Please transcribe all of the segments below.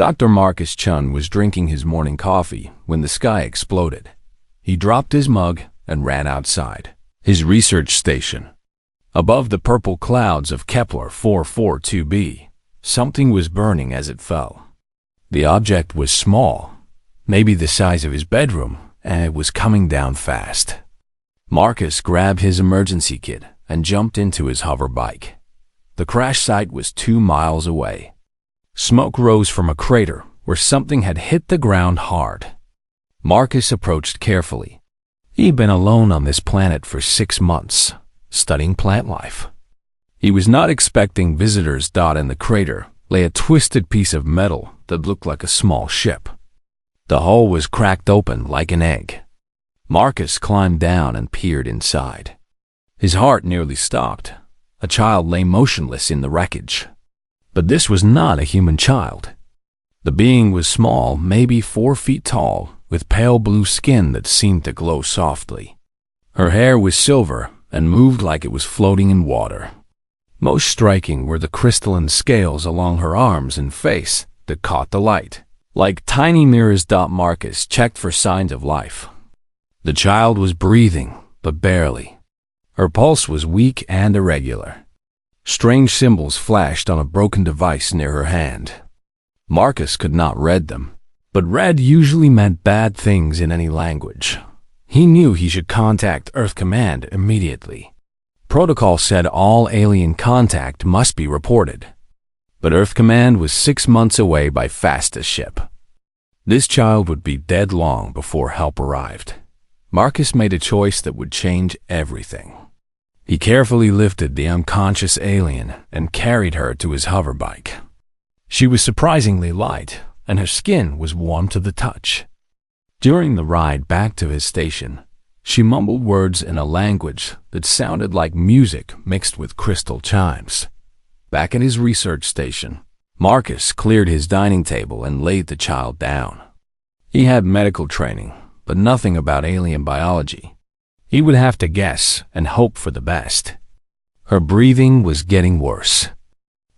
Dr. Marcus Chun was drinking his morning coffee when the sky exploded. He dropped his mug and ran outside his research station. Above the purple clouds of Kepler 442b, something was burning as it fell. The object was small, maybe the size of his bedroom, and it was coming down fast. Marcus grabbed his emergency kit and jumped into his hover bike. The crash site was 2 miles away. Smoke rose from a crater where something had hit the ground hard. Marcus approached carefully. He'd been alone on this planet for 6 months, studying plant life. He was not expecting visitors. In the crater lay a twisted piece of metal that looked like a small ship. The hull was cracked open like an egg. Marcus climbed down and peered inside. His heart nearly stopped. A child lay motionless in the wreckage. But this was not a human child. The being was small, maybe 4 feet tall, with pale blue skin that seemed to glow softly. Her hair was silver and moved like it was floating in water. Most striking were the crystalline scales along her arms and face that caught the light, like tiny mirrors. Marcus checked for signs of life. The child was breathing, but barely. Her pulse was weak and irregular. Strange symbols flashed on a broken device near her hand. Marcus could not read them, but red usually meant bad things in any language. He knew he should contact Earth Command immediately. Protocol said all alien contact must be reported. But Earth Command was 6 months away by fastest ship. This child would be dead long before help arrived. Marcus made a choice that would change everything. He carefully lifted the unconscious alien and carried her to his hoverbike. She was surprisingly light, and her skin was warm to the touch. During the ride back to his station, she mumbled words in a language that sounded like music mixed with crystal chimes. Back at his research station, Marcus cleared his dining table and laid the child down. He had medical training, but nothing about alien biology. He would have to guess and hope for the best. Her breathing was getting worse.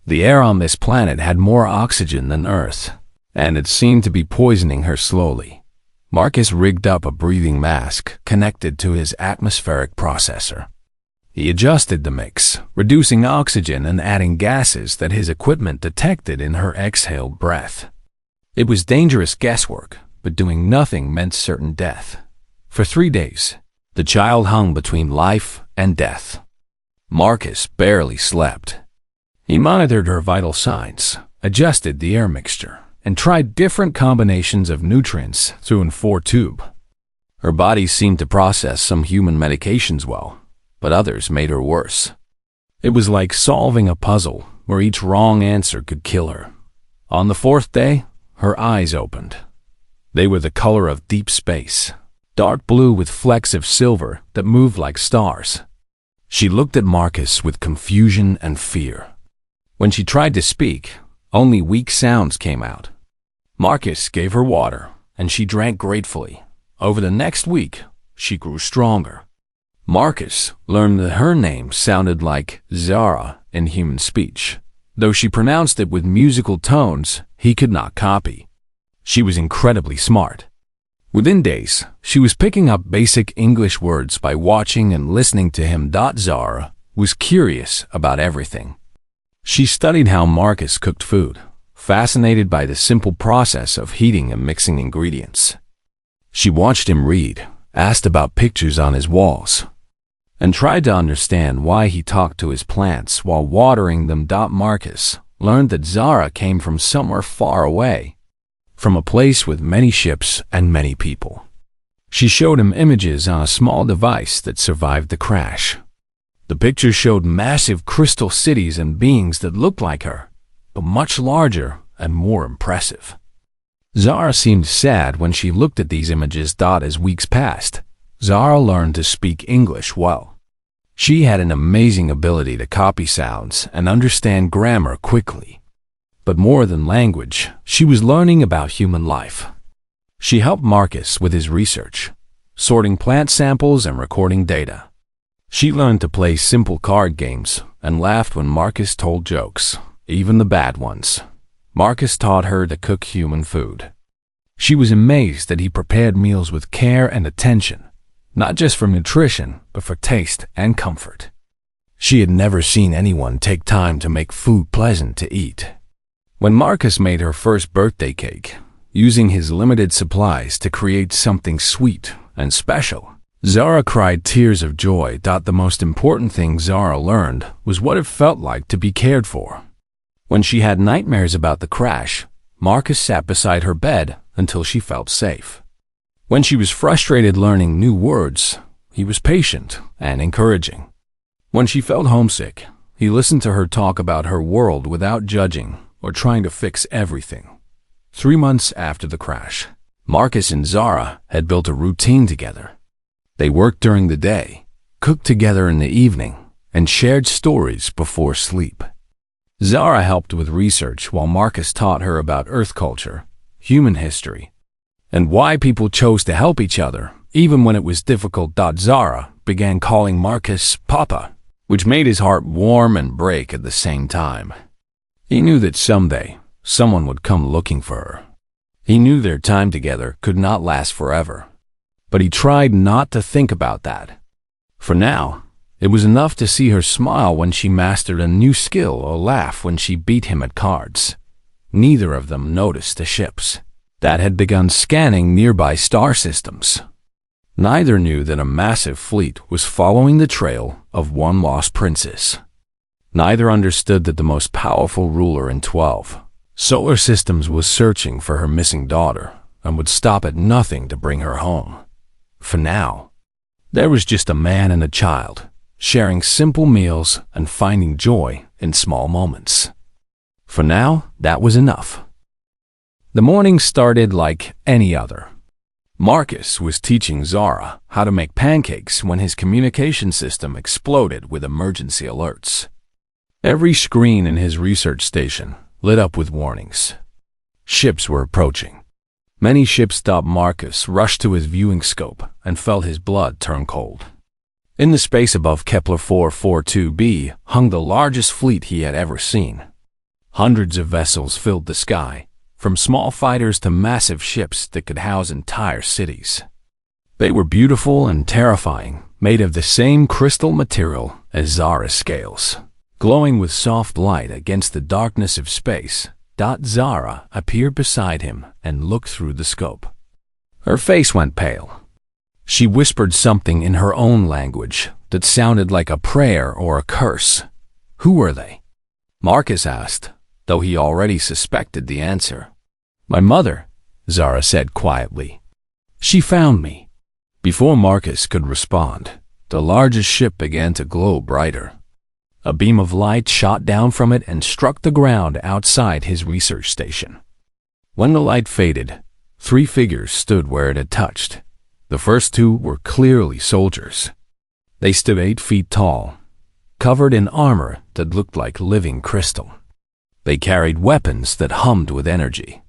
The air on this planet had more oxygen than Earth, and it seemed to be poisoning her slowly. Marcus rigged up a breathing mask connected to his atmospheric processor. He adjusted the mix, reducing oxygen and adding gases that his equipment detected in her exhaled breath. It was dangerous guesswork, but doing nothing meant certain death. For 3 days, the child hung between life and death. Marcus barely slept. He monitored her vital signs, adjusted the air mixture, and tried different combinations of nutrients through an 4-tube. Her body seemed to process some human medications well, but others made her worse. It was like solving a puzzle where each wrong answer could kill her. On the 4th day, her eyes opened. They were the color of deep space, dark blue with flecks of silver that moved like stars. She looked at Marcus with confusion and fear. When she tried to speak, only weak sounds came out. Marcus gave her water, and she drank gratefully. Over the next week, she grew stronger. Marcus learned that her name sounded like Zara in human speech, though she pronounced it with musical tones he could not copy. She was incredibly smart. Within days, she was picking up basic English words by watching and listening to him. Zara was curious about everything. She studied how Marcus cooked food, fascinated by the simple process of heating and mixing ingredients. She watched him read, asked about pictures on his walls, and tried to understand why he talked to his plants while watering them. Marcus learned that Zara came from somewhere far away, from a place with many ships and many people. She showed him images on a small device that survived the crash. The pictures showed massive crystal cities and beings that looked like her, but much larger and more impressive. Zara seemed sad when she looked at these images. As weeks passed, Zara learned to speak English well. She had an amazing ability to copy sounds and understand grammar quickly. But more than language, she was learning about human life. She helped Marcus with his research, sorting plant samples and recording data. She learned to play simple card games and laughed when Marcus told jokes, even the bad ones. Marcus taught her to cook human food. She was amazed that he prepared meals with care and attention, not just for nutrition, but for taste and comfort. She had never seen anyone take time to make food pleasant to eat. When Marcus made her first birthday cake, using his limited supplies to create something sweet and special, Zara cried tears of joy. The most important thing Zara learned was what it felt like to be cared for. When she had nightmares about the crash, Marcus sat beside her bed until she felt safe. When she was frustrated learning new words, he was patient and encouraging. When she felt homesick, he listened to her talk about her world without judging or trying to fix everything. 3 months after the crash, Marcus and Zara had built a routine together. They worked during the day, cooked together in the evening, and shared stories before sleep. Zara helped with research while Marcus taught her about Earth culture, human history, and why people chose to help each other, even when it was difficult. Zara began calling Marcus Papa, which made his heart warm and break at the same time. He knew that someday, someone would come looking for her. He knew their time together could not last forever, but he tried not to think about that. For now, it was enough to see her smile when she mastered a new skill or laugh when she beat him at cards. Neither of them noticed the ships that had begun scanning nearby star systems. Neither knew that a massive fleet was following the trail of one lost princess. Neither understood that the most powerful ruler in 12 solar systems was searching for her missing daughter and would stop at nothing to bring her home. For now, there was just a man and a child, sharing simple meals and finding joy in small moments. For now, that was enough. The morning started like any other. Marcus was teaching Zara how to make pancakes when his communication system exploded with emergency alerts. Every screen in his research station lit up with warnings. Ships were approaching. Many ships stopped. Marcus rushed to his viewing scope and felt his blood turn cold. In the space above Kepler 442b hung the largest fleet he had ever seen. Hundreds of vessels filled the sky, from small fighters to massive ships that could house entire cities. They were beautiful and terrifying, made of the same crystal material as Zara's scales, glowing with soft light against the darkness of space. Zara appeared beside him and looked through the scope. Her face went pale. She whispered something in her own language that sounded like a prayer or a curse. Who were they? Marcus asked, though he already suspected the answer. My mother, Zara said quietly. She found me. Before Marcus could respond, the largest ship began to glow brighter. A beam of light shot down from it and struck the ground outside his research station. When the light faded, 3 figures stood where it had touched. The first 2 were clearly soldiers. They stood 8 feet tall, covered in armor that looked like living crystal. They carried weapons that hummed with energy.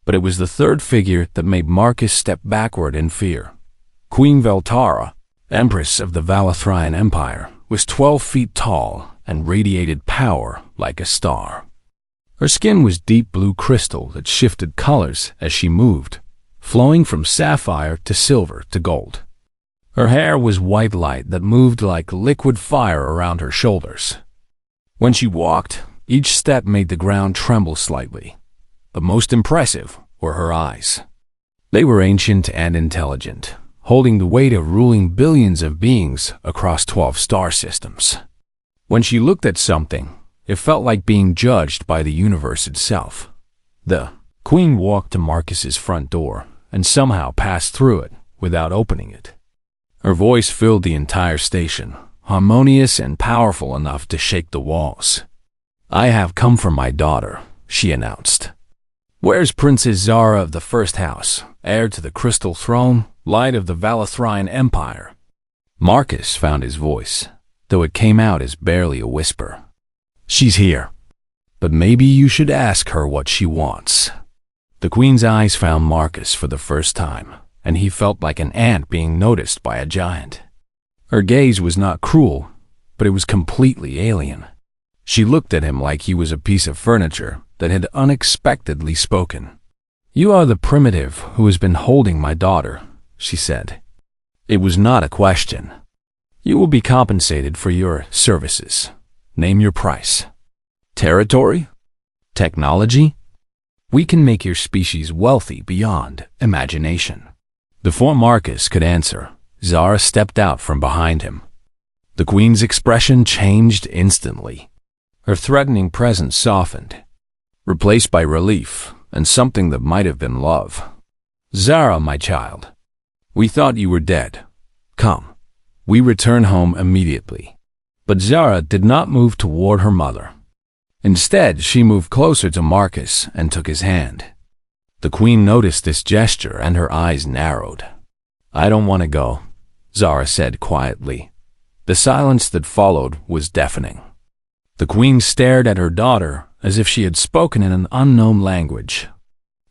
But it was the third figure that made Marcus step backward in fear. Queen Veltara, Empress of the Valathrian Empire, was 12 feet tall and radiated power like a star. Her skin was deep blue crystal that shifted colors as she moved, flowing from sapphire to silver to gold. Her hair was white light that moved like liquid fire around her shoulders. When she walked, each step made the ground tremble slightly. But most impressive were her eyes. They were ancient and intelligent, holding the weight of ruling billions of beings across 12 star systems. When she looked at something, it felt like being judged by the universe itself. The queen walked to Marcus's front door and somehow passed through it without opening it. Her voice filled the entire station, harmonious and powerful enough to shake the walls. I have come for my daughter, she announced. Where's Princess Zara of the First House, heir to the Crystal Throne, light of the Valathrian Empire? Marcus found his voice, though it came out as barely a whisper. She's here, but maybe you should ask her what she wants. The queen's eyes found Marcus for the first time, and he felt like an ant being noticed by a giant. Her gaze was not cruel, but it was completely alien. She looked at him like he was a piece of furniture that had unexpectedly spoken. "You are the primitive who has been holding my daughter," she said. It was not a question. "You will be compensated for your services. Name your price. Territory? Technology? We can make your species wealthy beyond imagination." Before Marcus could answer, Zara stepped out from behind him. The Queen's expression changed instantly. Her threatening presence softened, replaced by relief and something that might have been love. "Zara, my child, we thought you were dead. Come, we return home immediately." But Zara did not move toward her mother. Instead, she moved closer to Marcus and took his hand. The Queen noticed this gesture and her eyes narrowed. "I don't want to go," Zara said quietly. The silence that followed was deafening. The Queen stared at her daughter as if she had spoken in an unknown language.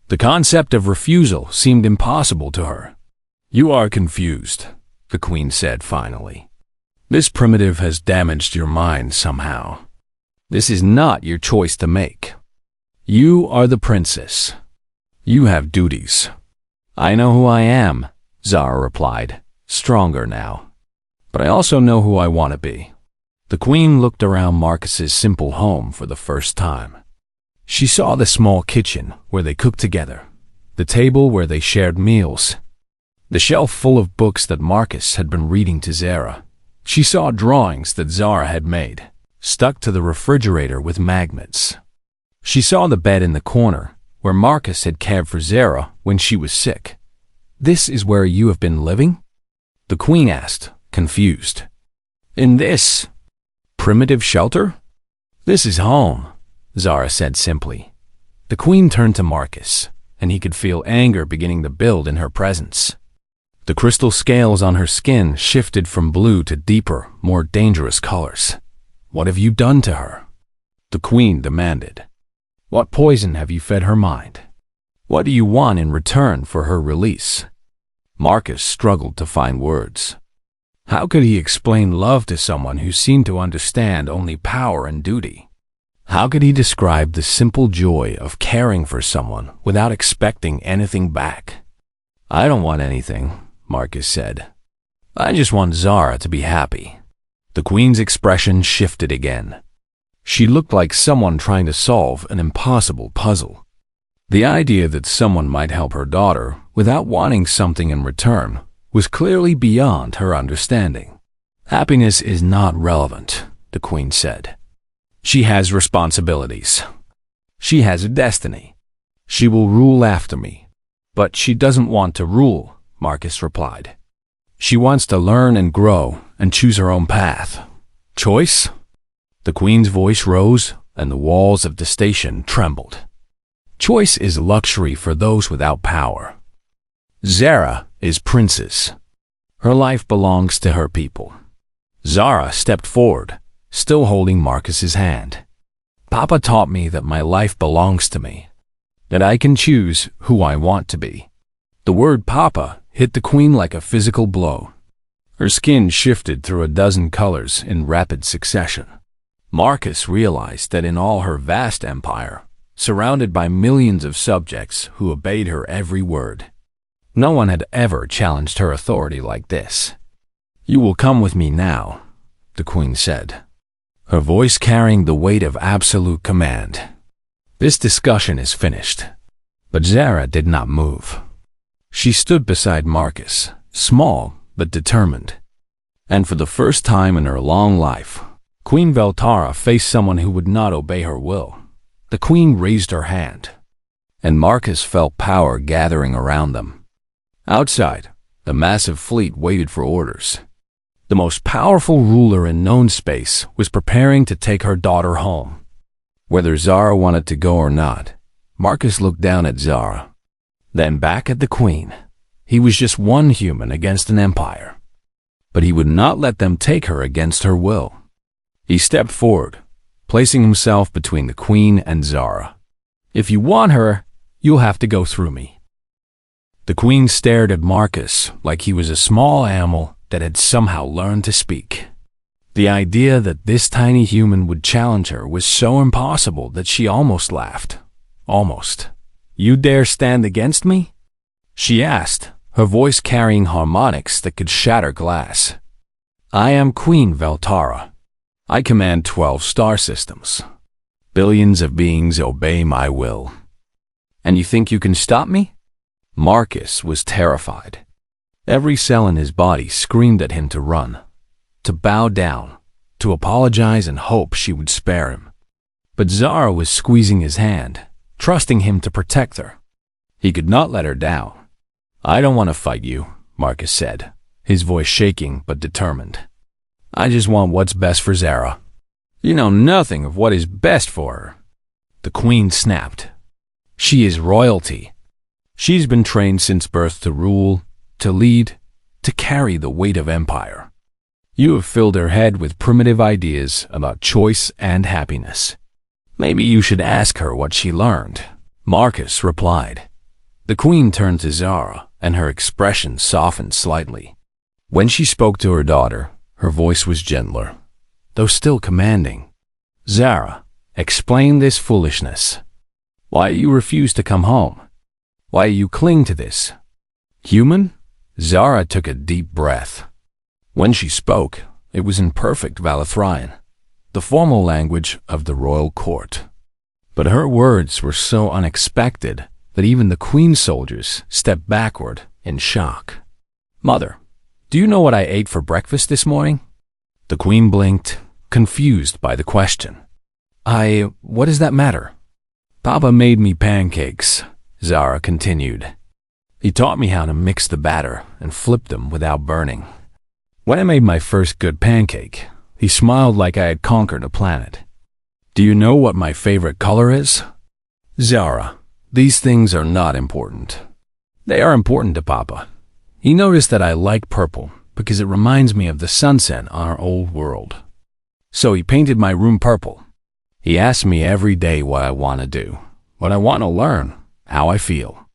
The concept of refusal seemed impossible to her. "You are confused," the Queen said finally. "This primitive has damaged your mind somehow. This is not your choice to make. You are the princess. You have duties." "I know who I am," Zara replied, stronger now. "But I also know who I want to be." The Queen looked around Marcus's simple home for the first time. She saw the small kitchen where they cooked together, the table where they shared meals, the shelf full of books that Marcus had been reading to Zara. She saw drawings that Zara had made, stuck to the refrigerator with magnets. She saw the bed in the corner where Marcus had cared for Zara when she was sick. "This is where you have been living?" the Queen asked, confused. "In this primitive shelter? This is home," Zara said simply. The Queen turned to Marcus, and he could feel anger beginning to build in her presence. The crystal scales on her skin shifted from blue to deeper, more dangerous colors. "What have you done to her?" the Queen demanded. "What poison have you fed her mind? What do you want in return for her release?" Marcus struggled to find words. How could he explain love to someone who seemed to understand only power and duty? How could he describe the simple joy of caring for someone without expecting anything back? "I don't want anything," Marcus said. "I just want Zara to be happy." The Queen's expression shifted again. She looked like someone trying to solve an impossible puzzle. The idea that someone might help her daughter without wanting something in return was clearly beyond her understanding. "Happiness is not relevant," the Queen said. "She has responsibilities. She has a destiny. She will rule after me." "But she doesn't want to rule," Marcus replied. "She wants to learn and grow and choose her own path." "Choice?" The Queen's voice rose, and the walls of the station trembled. "Choice is luxury for those without power. Zara is princess. Her life belongs to her people." Zara stepped forward, still holding Marcus's hand. "Papa taught me that my life belongs to me, that I can choose who I want to be." The word "Papa" hit the Queen like a physical blow. Her skin shifted through a dozen colors in rapid succession. Marcus realized that in all her vast empire, surrounded by millions of subjects who obeyed her every word, no one had ever challenged her authority like this. "You will come with me now," the Queen said, her voice carrying the weight of absolute command. "This discussion is finished." But Zara did not move. She stood beside Marcus, small but determined. And for the first time in her long life, Queen Veltara faced someone who would not obey her will. The Queen raised her hand, and Marcus felt power gathering around them. Outside, the massive fleet waited for orders. The most powerful ruler in known space was preparing to take her daughter home. Whether Zara wanted to go or not, Marcus looked down at Zara, then back at the Queen. He was just one human against an empire, but he would not let them take her against her will. He stepped forward, placing himself between the Queen and Zara. "If you want her, you'll have to go through me." The Queen stared at Marcus like he was a small animal that had somehow learned to speak. The idea that this tiny human would challenge her was so impossible that she almost laughed. Almost. "You dare stand against me?" she asked, her voice carrying harmonics that could shatter glass. "I am Queen Veltara. I command 12 star systems. Billions of beings obey my will. And you think you can stop me?" Marcus was terrified. Every cell in his body screamed at him to run, to bow down, to apologize and hope she would spare him. But Zara was squeezing his hand, trusting him to protect her. He could not let her down. "I don't want to fight you," Marcus said, his voice shaking but determined. "I just want what's best for Zara." "You know nothing of what is best for her," the queen snapped. "She is royalty. She's been trained since birth to rule, to lead, to carry the weight of empire. You have filled her head with primitive ideas about choice and happiness. Maybe you should ask her what she learned," Marcus replied. The queen turned to Zara, and her expression softened slightly. When she spoke to her daughter, her voice was gentler, though still commanding. "Zara, explain this foolishness. Why you refuse to come home? Why you cling to this human?" Zara took a deep breath. When she spoke, it was in perfect Valathrian, the formal language of the royal court. But her words were so unexpected that even the queen's soldiers stepped backward in shock. "Mother, do you know what I ate for breakfast this morning?" The queen blinked, confused by the question. What does that matter?" "Papa made me pancakes," Zara continued. "He taught me how to mix the batter and flip them without burning. When I made my first good pancake, he smiled like I had conquered a planet. Do you know what my favorite color is?" "Zara, these things are not important." "They are important to Papa. He noticed that I like purple because it reminds me of the sunset on our old world. So he painted my room purple. He asks me every day what I want to do, what I want to learn, how I feel."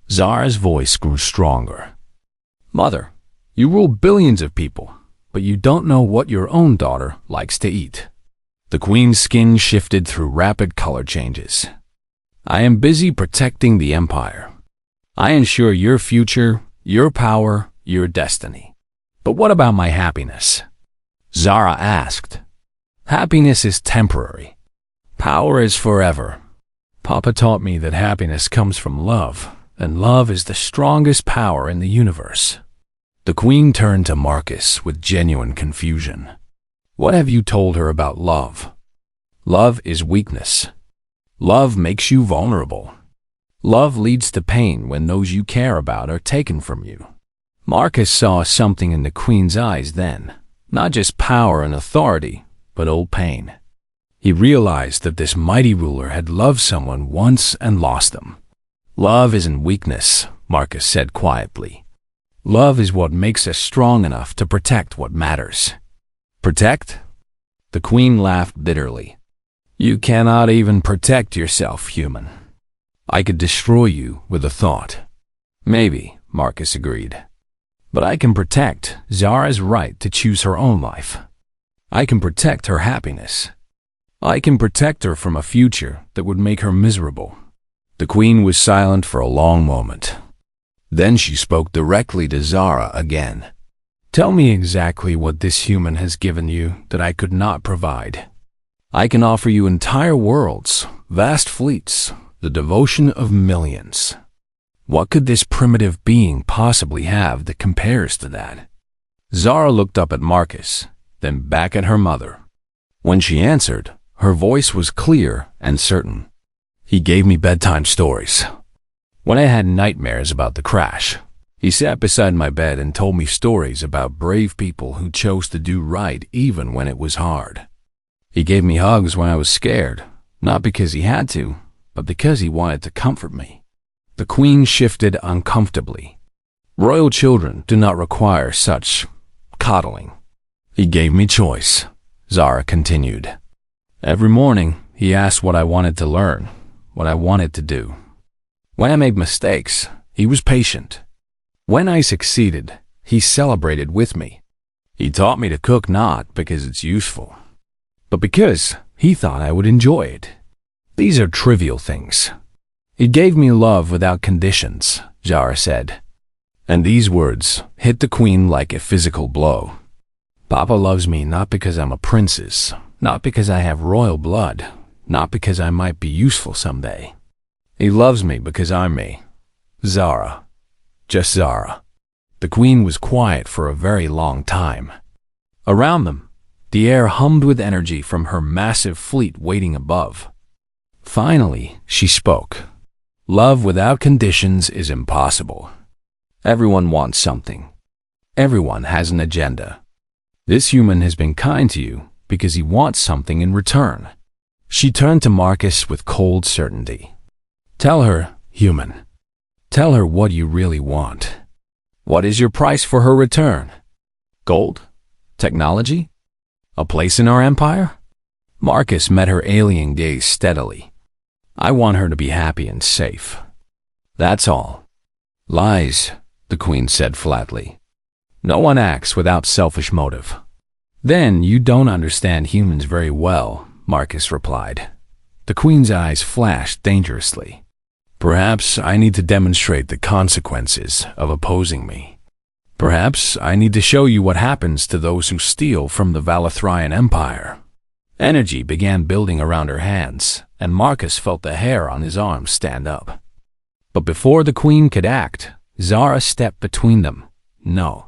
Zara's voice grew stronger. "Mother, you rule billions of people, but you don't know what your own daughter likes to eat." The queen's skin shifted through rapid color changes. "I am busy protecting the empire. I ensure your future, your power, your destiny. But what about my happiness?" Zara asked. "Happiness is temporary. Power is forever. Papa taught me that happiness comes from love, and love is the strongest power in the universe." The queen turned to Marcus with genuine confusion. "What have you told her about love?" "Love is weakness. Love makes you vulnerable. Love leads to pain when those you care about are taken from you." Marcus saw something in the queen's eyes then, not just power and authority, but old pain. He realized that this mighty ruler had loved someone once and lost them. "Love isn't weakness," Marcus said quietly. "Love is what makes us strong enough to protect what matters." "Protect?" The queen laughed bitterly. "You cannot even protect yourself, human. I could destroy you with a thought." "Maybe," Marcus agreed. "But I can protect Zara's right to choose her own life. I can protect her happiness. I can protect her from a future that would make her miserable." The queen was silent for a long moment. Then she spoke directly to Zara again. "Tell me exactly what this human has given you that I could not provide. I can offer you entire worlds, vast fleets, the devotion of millions. What could this primitive being possibly have that compares to that?" Zara looked up at Marcus, then back at her mother. When she answered, her voice was clear and certain. "He gave me bedtime stories. When I had nightmares about the crash, he sat beside my bed and told me stories about brave people who chose to do right even when it was hard. He gave me hugs when I was scared, not because he had to, but because he wanted to comfort me." The queen shifted uncomfortably. "Royal children do not require such coddling." "He gave me choice," Zara continued. "Every morning, he asked what I wanted to learn, what I wanted to do. When I made mistakes, he was patient. When I succeeded, he celebrated with me. He taught me to cook not because it's useful, but because he thought I would enjoy it. These are trivial things. He gave me love without conditions, Zara said. And these words hit the queen like a physical blow. Papa loves me not because I'm a princess, not because I have royal blood, not because I might be useful someday. He loves me because I'm me. Zara. Just Zara. The queen was quiet for a very long time. Around them, the air hummed with energy from her massive fleet waiting above. Finally, she spoke. Love without conditions is impossible. Everyone wants something. Everyone has an agenda. This human has been kind to you because he wants something in return. She turned to Marcus with cold certainty. Tell her, human. Tell her what you really want. What is your price for her return? Gold? Technology? A place in our empire? Marcus met her alien gaze steadily. I want her to be happy and safe. That's all. Lies, the queen said flatly. No one acts without selfish motive. Then you don't understand humans very well, Marcus replied. The queen's eyes flashed dangerously. Perhaps I need to demonstrate the consequences of opposing me. Perhaps I need to show you what happens to those who steal from the Valathrian Empire. Energy began building around her hands, and Marcus felt the hair on his arms stand up. But before the queen could act, Zara stepped between them. No.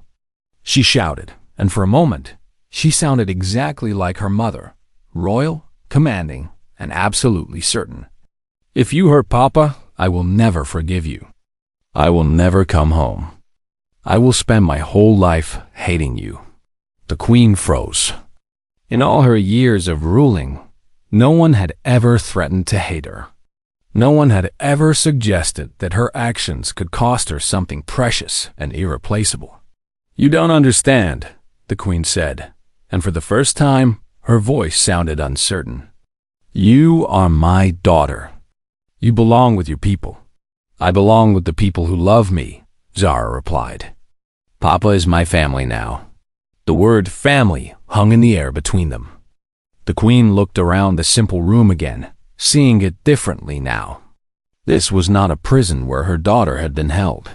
She shouted, and for a moment, she sounded exactly like her mother, royal, commanding, and absolutely certain. If you hurt Papa, I will never forgive you. I will never come home. I will spend my whole life hating you. The queen froze. In all her years of ruling, no one had ever threatened to hate her. No one had ever suggested that her actions could cost her something precious and irreplaceable. You don't understand, the queen said, and for the first time, her voice sounded uncertain. You are my daughter. You belong with your people. I belong with the people who love me, Zara replied. Papa is my family now. The word family hung in the air between them. The queen looked around the simple room again, seeing it differently now. This was not a prison where her daughter had been held.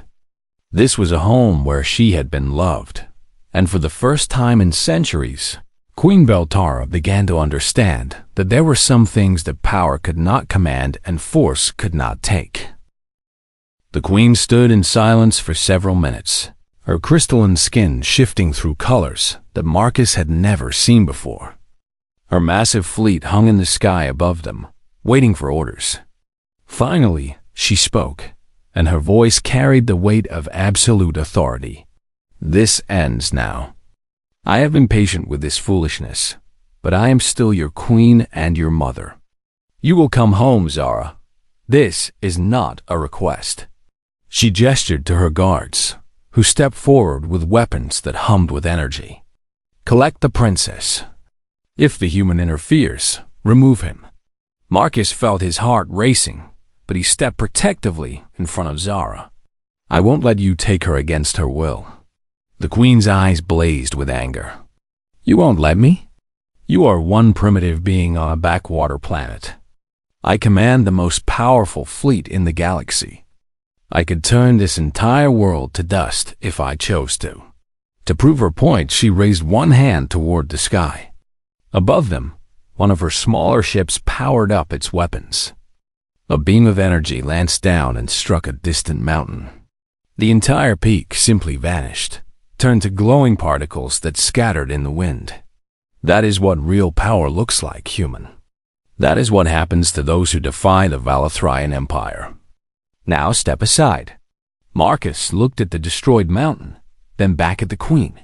This was a home where she had been loved. And for the first time in centuries, Queen Beltara began to understand that there were some things that power could not command and force could not take. The queen stood in silence for several minutes, her crystalline skin shifting through colors that Marcus had never seen before. Her massive fleet hung in the sky above them, waiting for orders. Finally, she spoke, and her voice carried the weight of absolute authority. This ends now. I have been patient with this foolishness, but I am still your queen and your mother. You will come home, Zara. This is not a request. She gestured to her guards, who stepped forward with weapons that hummed with energy. Collect the princess. If the human interferes, remove him. Marcus felt his heart racing, but he stepped protectively in front of Zara. I won't let you take her against her will. The queen's eyes blazed with anger. You won't let me? You are one primitive being on a backwater planet. I command the most powerful fleet in the galaxy. I could turn this entire world to dust if I chose to. To prove her point, she raised one hand toward the sky. Above them, one of her smaller ships powered up its weapons. A beam of energy lanced down and struck a distant mountain. The entire peak simply vanished, turned to glowing particles that scattered in the wind. That is what real power looks like, human. That is what happens to those who defy the Valathrian Empire. Now step aside. Marcus looked at the destroyed mountain, then back at the queen.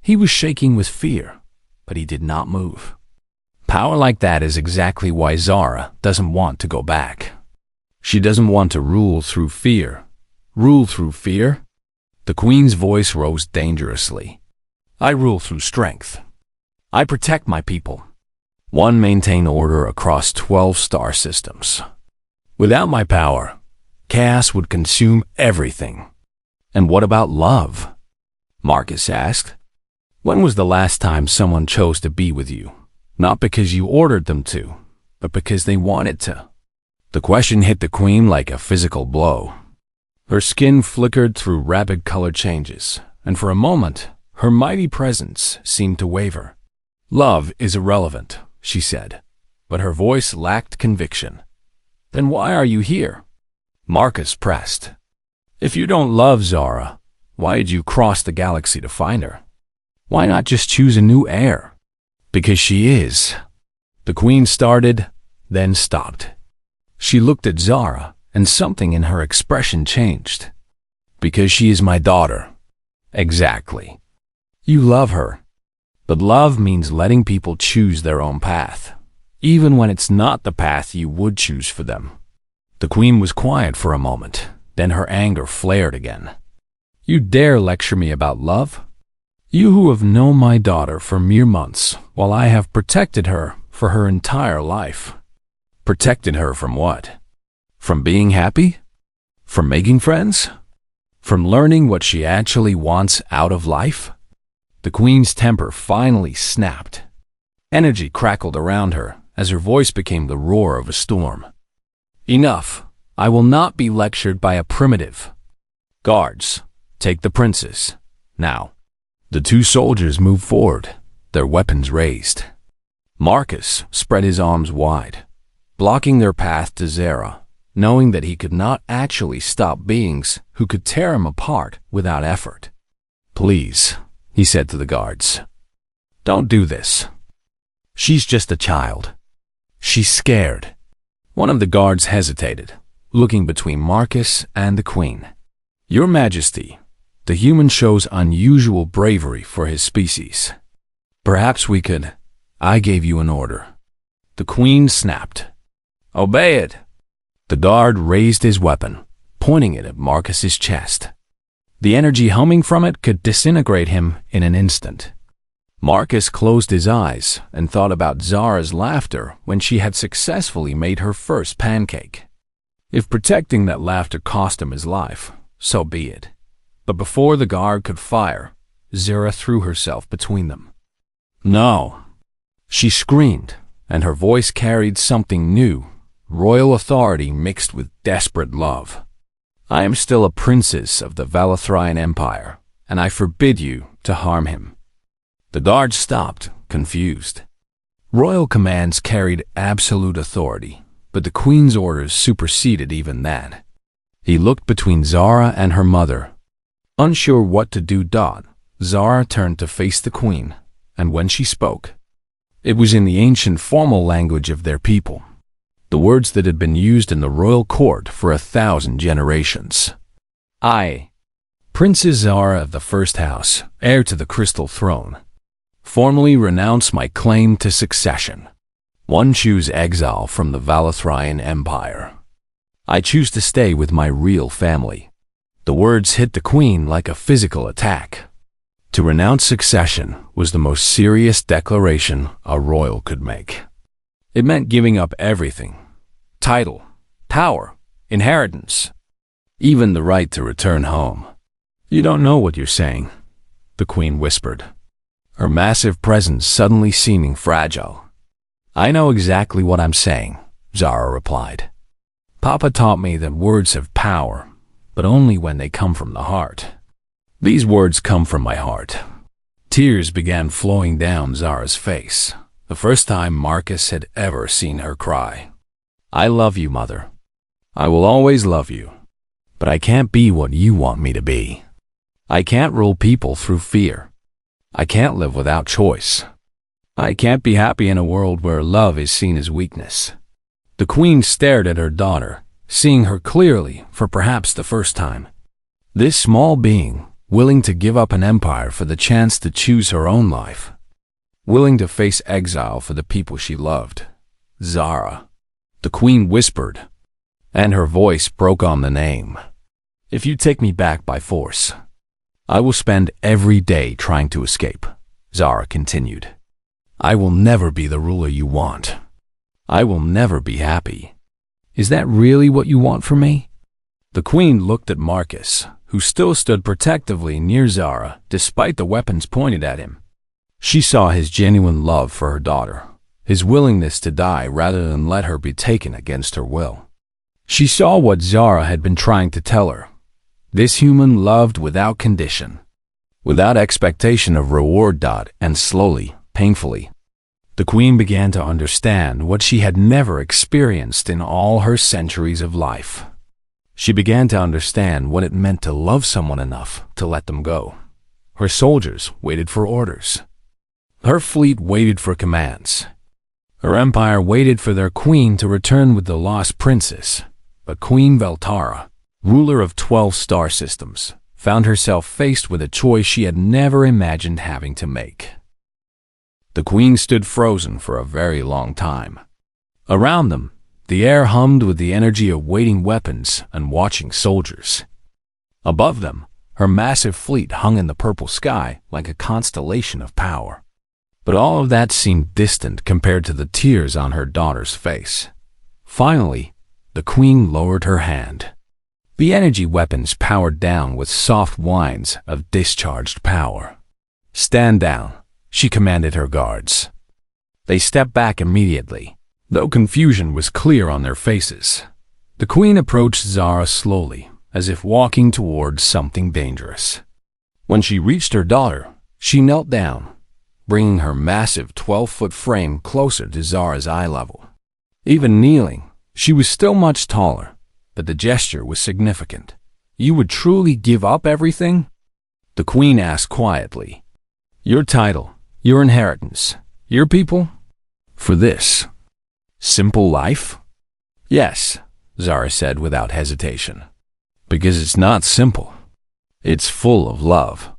He was shaking with fear, but he did not move. Power like that is exactly why Zara doesn't want to go back. She doesn't want to rule through fear. Rule through fear? The queen's voice rose dangerously. I rule through strength. I protect my people. One, maintain order across 12 star systems. Without my power, chaos would consume everything. And what about love? Marcus asked. When was the last time someone chose to be with you? Not because you ordered them to, but because they wanted to. The question hit the queen like a physical blow. Her skin flickered through rapid color changes, and for a moment, her mighty presence seemed to waver. Love is irrelevant, she said, but her voice lacked conviction. Then why are you here? Marcus pressed. If you don't love Zara, why did you cross the galaxy to find her? Why not just choose a new heir? Because she is. The queen started, then stopped. She looked at Zara, and something in her expression changed. Because she is my daughter. Exactly. You love her. But love means letting people choose their own path, even when it's not the path you would choose for them. The queen was quiet for a moment, then her anger flared again. You dare lecture me about love? You who have known my daughter for mere months, while I have protected her for her entire life. Protected her from what? From being happy? From making friends? From learning what she actually wants out of life? The queen's temper finally snapped. Energy crackled around her as her voice became the roar of a storm. Enough. I will not be lectured by a primitive. Guards, take the princess. Now. The two soldiers moved forward, their weapons raised. Marcus spread his arms wide, blocking their path to Zara, knowing that he could not actually stop beings who could tear him apart without effort. Please, he said to the guards. Don't do this. She's just a child. She's scared. One of the guards hesitated, looking between Marcus and the queen. Your Majesty, the human shows unusual bravery for his species. Perhaps we could. I gave you an order. The queen snapped. Obey it. The guard raised his weapon, pointing it at Marcus's chest. The energy humming from it could disintegrate him in an instant. Marcus closed his eyes and thought about Zara's laughter when she had successfully made her first pancake. If protecting that laughter cost him his life, so be it. But before the guard could fire, Zara threw herself between them. No! She screamed, and her voice carried something new, royal authority mixed with desperate love. I am still a princess of the Valathrian Empire, and I forbid you to harm him. The guard stopped, confused. Royal commands carried absolute authority, but the queen's orders superseded even that. He looked between Zara and her mother. Unsure what to do, Zara turned to face the queen, and when she spoke, it was in the ancient formal language of their people, the words that had been used in the royal court for 1,000 generations. I, Princess Zara of the First House, heir to the Crystal Throne, formally renounce my claim to succession. One choose exile from the Valathrian Empire. I choose to stay with my real family. The words hit the queen like a physical attack. To renounce succession was the most serious declaration a royal could make. It meant giving up everything: title, power, inheritance, even the right to return home. You don't know what you're saying, the queen whispered, her massive presence suddenly seeming fragile. I know exactly what I'm saying, Zara replied. Papa taught me that words have power, but only when they come from the heart. These words come from my heart. Tears began flowing down Zara's face, the first time Marcus had ever seen her cry. I love you, Mother. I will always love you. But I can't be what you want me to be. I can't rule people through fear. I can't live without choice. I can't be happy in a world where love is seen as weakness. The queen stared at her daughter, seeing her clearly for perhaps the first time. This small being, willing to give up an empire for the chance to choose her own life. Willing to face exile for the people she loved. Zara. The queen whispered, and her voice broke on the name. If you take me back by force, I will spend every day trying to escape, Zara continued. I will never be the ruler you want. I will never be happy. Is that really what you want from me? The queen looked at Marcus, who still stood protectively near Zara despite the weapons pointed at him. She saw his genuine love for her daughter, his willingness to die rather than let her be taken against her will. She saw what Zara had been trying to tell her. This human loved without condition, without expectation of reward. And slowly, painfully, the queen began to understand what she had never experienced in all her centuries of life. She began to understand what it meant to love someone enough to let them go. Her soldiers waited for orders. Her fleet waited for commands. Her empire waited for their queen to return with the lost princess. But Queen Veltara, ruler of 12 star systems, found herself faced with a choice she had never imagined having to make. The queen stood frozen for a very long time. Around them, the air hummed with the energy of waiting weapons and watching soldiers. Above them, her massive fleet hung in the purple sky like a constellation of power. But all of that seemed distant compared to the tears on her daughter's face. Finally, the queen lowered her hand. The energy weapons powered down with soft whines of discharged power. "Stand down," she commanded her guards. They stepped back immediately, though confusion was clear on their faces. The queen approached Zara slowly, as if walking towards something dangerous. When she reached her daughter, she knelt down, bringing her massive 12-foot frame closer to Zara's eye level. Even kneeling, she was still much taller, but the gesture was significant. "You would truly give up everything?" The queen asked quietly. "Your title, your inheritance, your people? For this simple life?" "Yes," Zara said without hesitation. "Because it's not simple. It's full of love."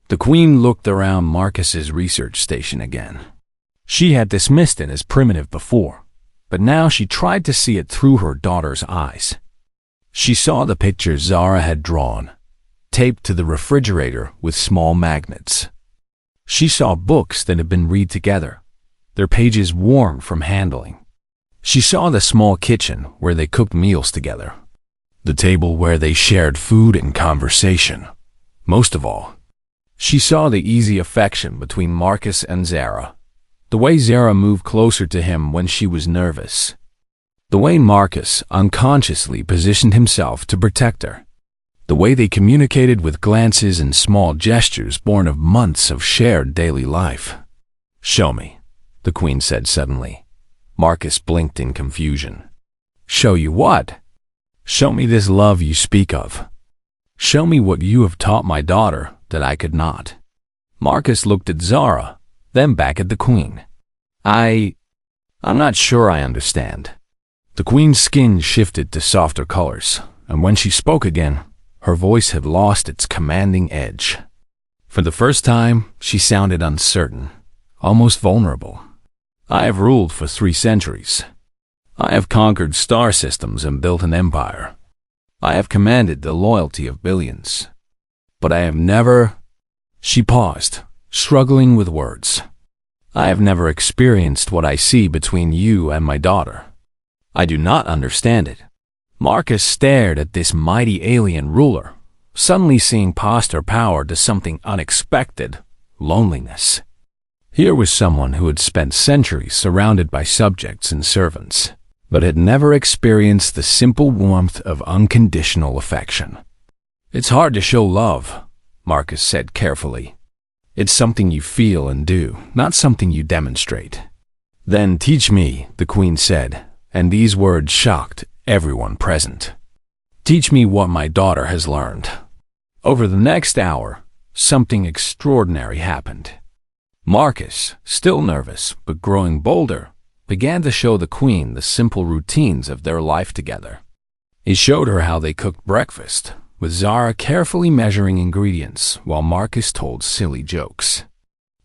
The queen looked around Marcus's research station again. She had dismissed it as primitive before, but now she tried to see it through her daughter's eyes. She saw the pictures Zara had drawn, taped to the refrigerator with small magnets. She saw books that had been read together, their pages worn from handling. She saw the small kitchen where they cooked meals together, the table where they shared food and conversation. Most of all, she saw the easy affection between Marcus and Zara, the way Zara moved closer to him when she was nervous, the way Marcus unconsciously positioned himself to protect her, the way they communicated with glances and small gestures born of months of shared daily life. "Show me," the queen said suddenly. Marcus blinked in confusion. "Show you what?" "Show me this love you speak of. Show me what you have taught my daughter that I could not." Marcus looked at Zara, then back at the queen. I'm not sure I understand." The queen's skin shifted to softer colors, and when she spoke again, her voice had lost its commanding edge. For the first time, she sounded uncertain, almost vulnerable. "I have ruled for 3 centuries. I have conquered star systems and built an empire. I have commanded the loyalty of billions. But I have never—" She paused, struggling with words. "I have never experienced what I see between you and my daughter. I do not understand it." Marcus stared at this mighty alien ruler, suddenly seeing past her power to something unexpected: loneliness. Here was someone who had spent centuries surrounded by subjects and servants, but had never experienced the simple warmth of unconditional affection. "It's hard to show love," Marcus said carefully. "It's something you feel and do, not something you demonstrate." "Then teach me," the queen said, and these words shocked everyone present. "Teach me what my daughter has learned." Over the next hour, something extraordinary happened. Marcus, still nervous but growing bolder, began to show the queen the simple routines of their life together. He showed her how they cooked breakfast, with Zara carefully measuring ingredients while Marcus told silly jokes.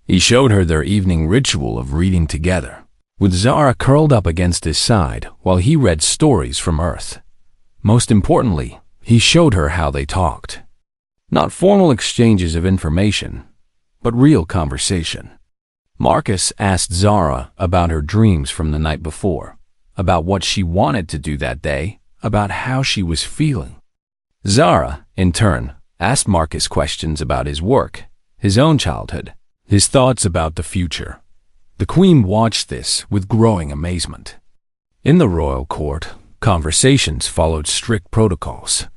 He showed her their evening ritual of reading together, with Zara curled up against his side while he read stories from Earth. Most importantly, he showed her how they talked. Not formal exchanges of information, but real conversation. Marcus asked Zara about her dreams from the night before, about what she wanted to do that day, about how she was feeling. Zara, in turn, asked Marcus questions about his work, his own childhood, his thoughts about the future. The queen watched this with growing amazement. In the royal court, conversations followed strict protocols.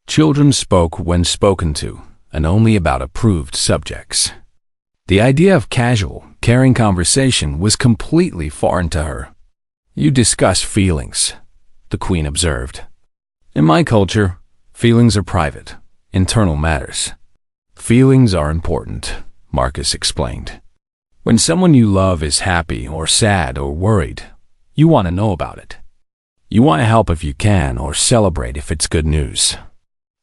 Children spoke when spoken to, and only about approved subjects. The idea of casual, caring conversation was completely foreign to her. "You discuss feelings," the queen observed. "In my culture, feelings are private, internal matters." "Feelings are important," Marcus explained. "When someone you love is happy or sad or worried, you want to know about it. You want to help if you can or celebrate if it's good news.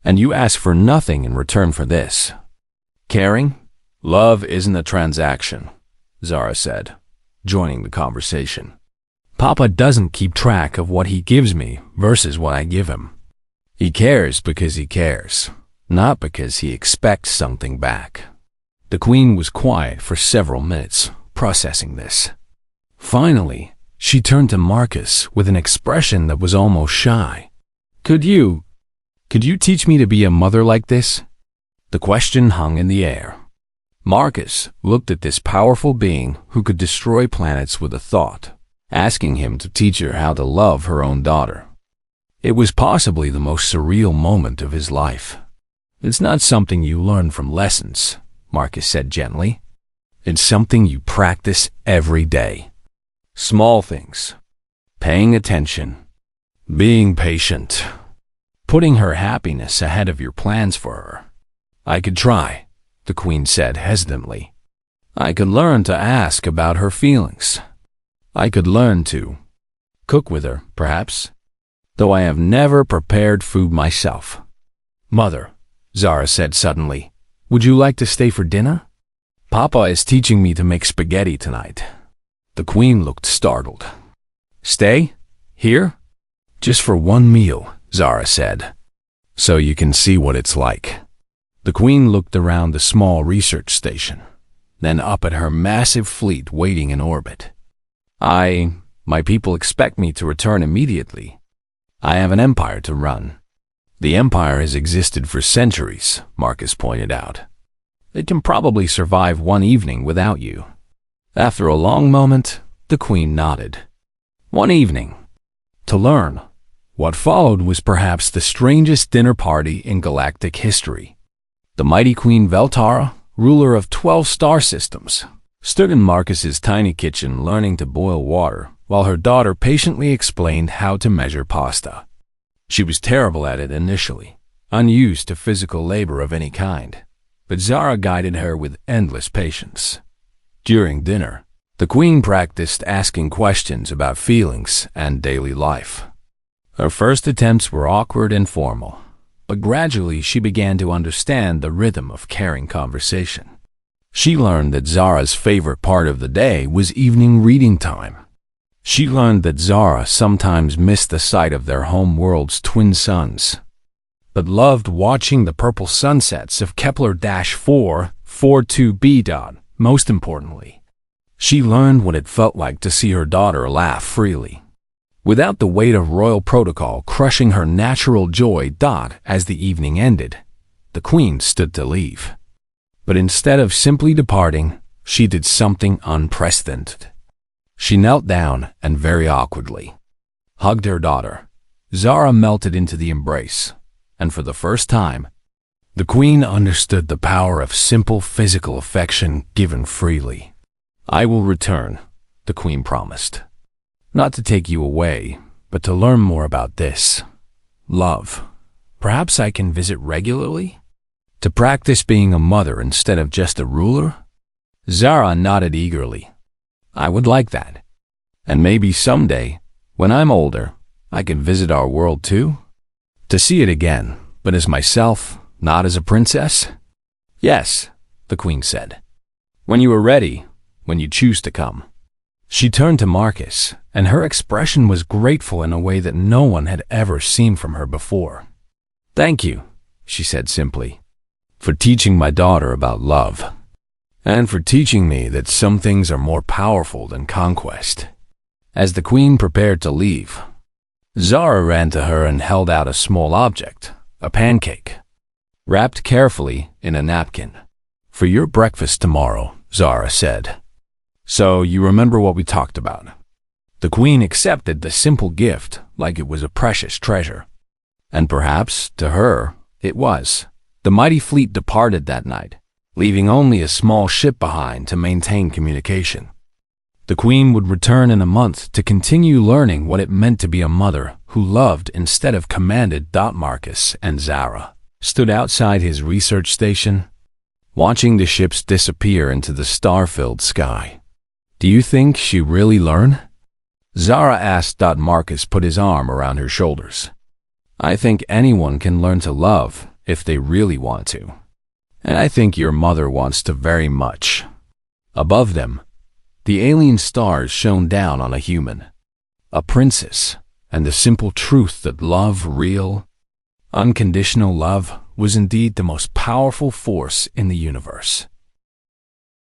And you ask for nothing in return for this. Caring? Love isn't a transaction," Zara said, joining the conversation. "Papa doesn't keep track of what he gives me versus what I give him. He cares because he cares, not because he expects something back." The queen was quiet for several minutes, processing this. Finally, she turned to Marcus with an expression that was almost shy. Could you teach me to be a mother like this?" The question hung in the air. Marcus looked at this powerful being who could destroy planets with a thought, asking him to teach her how to love her own daughter. It was possibly the most surreal moment of his life. "It's not something you learn from lessons," Marcus said gently. "It's something you practice every day. Small things. Paying attention. Being patient. Putting her happiness ahead of your plans for her." "I could try," the queen said hesitantly. "I could learn to ask about her feelings. I could learn to cook with her, perhaps, though I have never prepared food myself." "Mother," Zara said suddenly, "would you like to stay for dinner? Papa is teaching me to make spaghetti tonight." The queen looked startled. "Stay? Here?" "Just for one meal," Zara said, "so you can see what it's like." The queen looked around the small research station, then up at her massive fleet waiting in orbit. My people expect me to return immediately. I have an empire to run." "The empire has existed for centuries," Marcus pointed out. "It can probably survive one evening without you." After a long moment, the queen nodded. One evening. To learn. What followed was perhaps the strangest dinner party in galactic history. The mighty Queen Veltara, ruler of 12 star systems, stood in Marcus's tiny kitchen learning to boil water while her daughter patiently explained how to measure pasta. She was terrible at it initially, unused to physical labor of any kind, but Zara guided her with endless patience. During dinner, the queen practiced asking questions about feelings and daily life. Her first attempts were awkward and formal, but gradually she began to understand the rhythm of caring conversation. She learned that Zara's favorite part of the day was evening reading time. She learned that Zara sometimes missed the sight of their home world's twin suns, but loved watching the purple sunsets of Kepler-442b. Most importantly, she learned what it felt like to see her daughter laugh freely, without the weight of royal protocol crushing her natural joy. As the evening ended, the queen stood to leave. But instead of simply departing, she did something unprecedented. She knelt down and very awkwardly hugged her daughter. Zara melted into the embrace, and for the first time, the queen understood the power of simple physical affection given freely. "I will return," the queen promised. "Not to take you away, but to learn more about this. Love. Perhaps I can visit regularly? To practice being a mother instead of just a ruler?" Zara nodded eagerly. "I would like that. And maybe someday, when I'm older, I can visit our world too? To see it again, but as myself, not as a princess?" "Yes," the queen said. "When you are ready, when you choose to come." She turned to Marcus, and her expression was grateful in a way that no one had ever seen from her before. "Thank you," she said simply, "for teaching my daughter about love, and for teaching me that some things are more powerful than conquest." As the queen prepared to leave, Zara ran to her and held out a small object, a pancake, wrapped carefully in a napkin. "For your breakfast tomorrow," Zara said. So you remember what we talked about? The queen accepted the simple gift like it was a precious treasure. And perhaps, to her, it was. The mighty fleet departed that night, leaving only a small ship behind to maintain communication. The queen would return in a month to continue learning what it meant to be a mother who loved instead of commanded. Marcus and Zara stood outside his research station, watching the ships disappear into the star-filled sky. Do you think she really learned? Zara asked. Marcus put his arm around her shoulders. I think anyone can learn to love if they really want to. And I think your mother wants to very much. Above them, the alien stars shone down on a human, a princess, and the simple truth that love, real, unconditional love, was indeed the most powerful force in the universe.